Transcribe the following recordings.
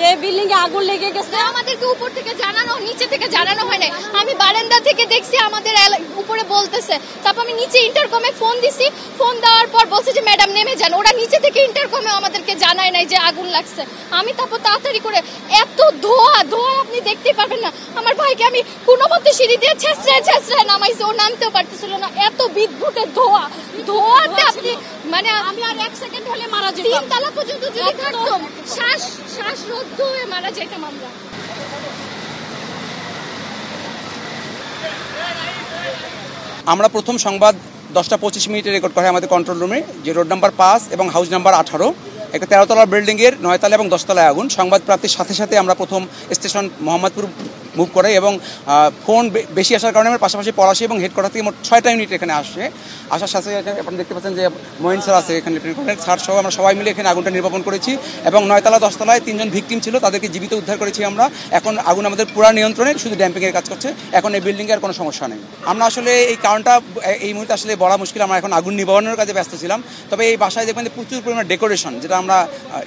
যে বিল্ডিং এ আগুন লেগে গেছে। আমাদেরকে উপর থেকে জানানো, নিচে থেকে জানানো হয় না। আমি বারান্দা থেকে দেখছি আমাদের উপরে বলতেছে, তারপর আমি নিচে ইন্টারকমে ফোন দিছি, ফোন দেওয়ার পর বলছে যে ম্যাডাম নেমে যান। ওরা নিচে থেকে ইন্টারকমে আমাদেরকে জানায় নাই যে আগুন লাগছে। আমি তারপর তাড়াতাড়ি করে, এত ধোয়া আপনি দেখতেই পারবেন না। আমার ভাইকে আমি কোনো মতে সিঁড়ি দিয়ে ছেঁচড়ায় নামাইছি, ও নামতেও পারতেছিল না, এত বিদ্যুতের ধোয়াতে আপনি মানে আমি আর 1 সেকেন্ড হলে মারা যেতাম। 3 তলা পর্যন্ত যদি থাকতাম শ্বাসরুদ্ধ হয়ে মারা যেতাম আমরা। আমরা প্রথম সংবাদ 10:25 রেকর্ড করা হয় আমাদের কন্ট্রোল রুমে, যে রোড নাম্বার 5 এবং হাউস নাম্বার 18, একটা 13 তলা বিল্ডিংয়ের 9 তলা এবং 10 তলায় আগুন। সংবাদ প্রাপ্তির সাথে সাথে আমরা প্রথম স্টেশন মোহাম্মদপুর মুভ করে এবং ফোন বেশি আসার কারণে আমার পাশাপাশি পলাশী এবং হেডকোয়ার্টার থেকে মোট 6টা ইউনিট এখানে আসার সাথে আপনি দেখতে পাচ্ছেন যে মহিন স্যার আছে এখানে, স্যার সহ আমরা সবাই মিলে এখানে আগুনটা নির্বাপন করেছি এবং 9 তলা 10 তলায় 3 জন ভিকটিম ছিল, তাদেরকে জীবিত উদ্ধার করেছি আমরা। এখন আগুন আমাদের পুরো নিয়ন্ত্রণে, শুধু ড্যাম্পিংয়ের কাজ করছে। এখন এই বিল্ডিংয়ে আর কোনো সমস্যা নেই। আমরা আসলে এই কারণটা এই মুহূর্তে আসলে বলা মুশকিল, আমরা এখন আগুন নিবারণের কাজে ব্যস্ত ছিলাম। তবে এই বাসায় দেখবেন প্রচুর পরিমাণে ডেকোরেশন, যেটা আমরা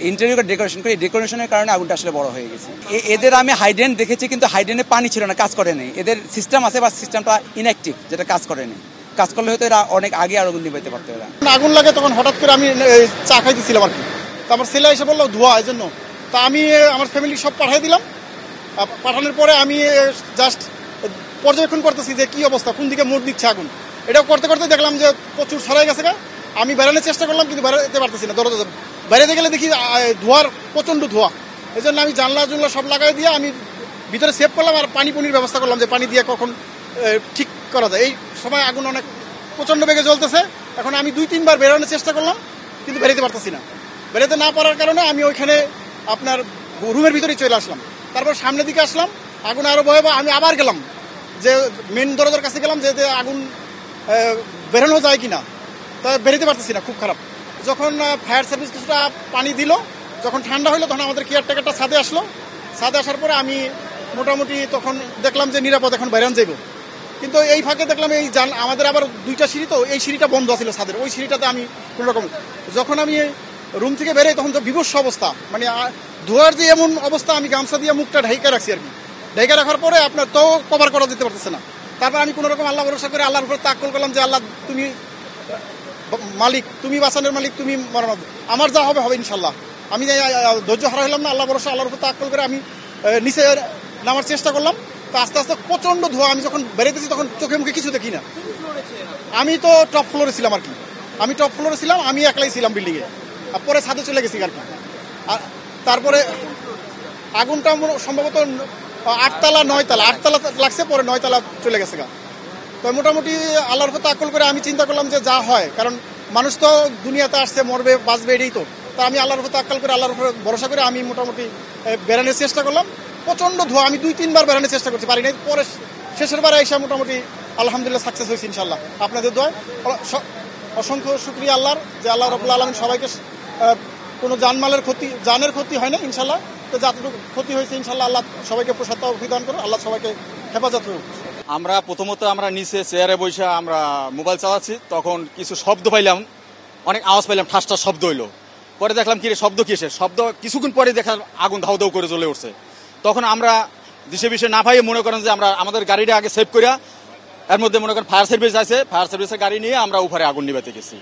ইন্টেরিয়র ডেকোরেশন করি, এই ডেকোরেশনের কারণে আগুনটা আসলে বড় হয়ে গেছে। এদের আমি হাইড্রেন দেখেছি, কিন্তু হাইড্রেনে পানি ছিল না, কাজ করে নেই। এদের সিস্টেম আছে বা সিস্টেমটা ইনঅ্যাক্টিভ, যেটা কাজ করে নেই। কাজ করলে হয়তো এরা অনেক আগে আগুন নিভাইতে পারতো। এরা আগুন লাগে তখন হঠাৎ করে আমি চা খাইতেছিলাম আর কি, তো আমার ছেলে এসে বললো ধোয়া, এই জন্য তা আমি আমার ফ্যামিলি সব পাঠিয়ে দিলাম। পাঠানোর পরে আমি জাস্ট পর্যবেক্ষণ করতেছি যে কি অবস্থা, কোন দিকে মোড় দিচ্ছে আগুন। এটাও করতে করতে দেখলাম যে প্রচুর ছড়াই গেছে। আমি বেরোনোর চেষ্টা করলাম, কিন্তু বেরোতে পারতেছি না। দরজা বেরোতে গেলে দেখি ধোয়ার প্রচণ্ড ধোয়া। এই জন্য আমি জানলা সব লাগাই দিয়ে আমি ভিতরে সেভ করলাম আর পানির ব্যবস্থা করলাম, যে পানি দিয়ে কখন ঠিক করা যায়। এই সময় আগুন অনেক প্রচণ্ড বেগে জ্বলতেছে। এখন আমি 2-3 বার বেরোনোর চেষ্টা করলাম, কিন্তু বেরোতে পারতেছি না। বেরোতে না পারার কারণে আমি ওইখানে আপনার রুমের ভিতরেই চলে আসলাম। তারপর সামনের দিকে আসলাম, আগুন আরও ভয়াবহ। আমি আবার গেলাম যে মেন দরজার কাছে গেলাম, যে আগুন বেরোনো যায় কিনা, তা বেরোতে পারতেছি না, খুব খারাপ। যখন ফায়ার সার্ভিস কিছুটা পানি দিল, যখন ঠান্ডা হলো, তখন আমাদের কেয়ারটেকারটা ছাদে আসলো। ছাদে আসার পরে আমি মোটামুটি তখন দেখলাম যে নিরাপদ, এখন বাইরে যাইব। কিন্তু এই ফাঁকে দেখলাম এই আমাদের আবার 2টা সিঁড়ি, তো এই সিঁড়িটা বন্ধ ছিল ছাদের, ওই সিঁড়িটাতে আমি কোনোরকম, যখন আমি রুম থেকে বেরোই তখন তো বিভৎস অবস্থা, মানে ধোয়ার যে এমন অবস্থা, আমি গামছা দিয়ে মুখটা ঢাইকা রাখছি আর কি। ঢাইকা রাখার পরে আপনার তো কভার করা যেতে পারতেছে না। তারপর আমি কোনোরকম আল্লাহ ভরসা করে আল্লাহর উপর তাওয়াক্কুল করলাম যে আল্লাহ তুমি মালিক, তুমি বাঁচানোর মালিক, তুমি মারামাদ, আমার যা হবে হবে ইনশাল্লাহ। আমি ধৈর্য হারা হলাম না, আল্লাহর ভরসা, আল্লাহর উপর তাওয়াক্কুল করে আমি নিচে নামার চেষ্টা করলাম। তো আস্তে আস্তে প্রচণ্ড ধোয়া, আমি যখন বেরোতেছি তখন চোখে মুখে কিছু দেখি না। আমি তো টপ ফ্লোরে ছিলাম আর কি, আমি টপ ফ্লোরে ছিলাম, আমি একলাই ছিলাম বিল্ডিংয়ে। আর পরে ছাদে চলে গেছি আর কি। আর তারপরে আগুনটা সম্ভবত 8 তলা 9 তলা, 8 তলা লাগছে, পরে 9 তলা চলে গেছে গা। তো মোটামুটি আল্লাহর উপর তাওয়াক্কুল করে আমি চিন্তা করলাম যে যা হয়, কারণ মানুষ তো দুনিয়াতে আসছে, মরবে বাঁচবে, এটাই তো। তা আমি আল্লাহর উপর তাওয়াক্কুল করে, আল্লাহর উপর ভরসা করে আমি মোটামুটি বেরানোর চেষ্টা করলাম। প্রচণ্ড ধোয়া, আমি 2-3 বার বেরানোর চেষ্টা করতে পারি নাই। পরে শেষের বার এসে মোটামুটি আলহামদুলিল্লাহ সাকসেস হয়েছে ইনশাল্লাহ। আপনাদের দোয়ায় অসংখ্য শুকরিয়া আল্লাহর, যে আল্লাহ রাব্বুল আলামিন সবাইকে কোনো জানের ক্ষতি হয় না ইনশাল্লাহ। তো যতটুকু ক্ষতি হয়েছে ইনশাল্লাহ আল্লাহ সবাইকে প্রসাদ অভিদান করুন, আল্লাহ সবাইকে হেফাজত করুন। আমরা প্রথমত আমরা নিচে চেয়ারে বসে আমরা মোবাইল চালাচ্ছি, তখন কিছু শব্দ পাইলাম, অনেক আওয়াজ পাইলাম, ঠাসটা শব্দ হইলো। পরে দেখলাম কি শব্দ কিসের শব্দ, কিছুক্ষণ পরে দেখলাম আগুন ধাউ ধাউ করে জ্বলে উঠছে। তখন আমরা দিশে বিষে না পাইয়ে মনে করেন যে আমরা আমাদের গাড়িটা আগে সেভ করিয়া, এর মধ্যে মনে করেন ফায়ার সার্ভিস আছে, ফায়ার সার্ভিসের গাড়ি নিয়ে আমরা উপরে আগুন নিভাতে গেছি।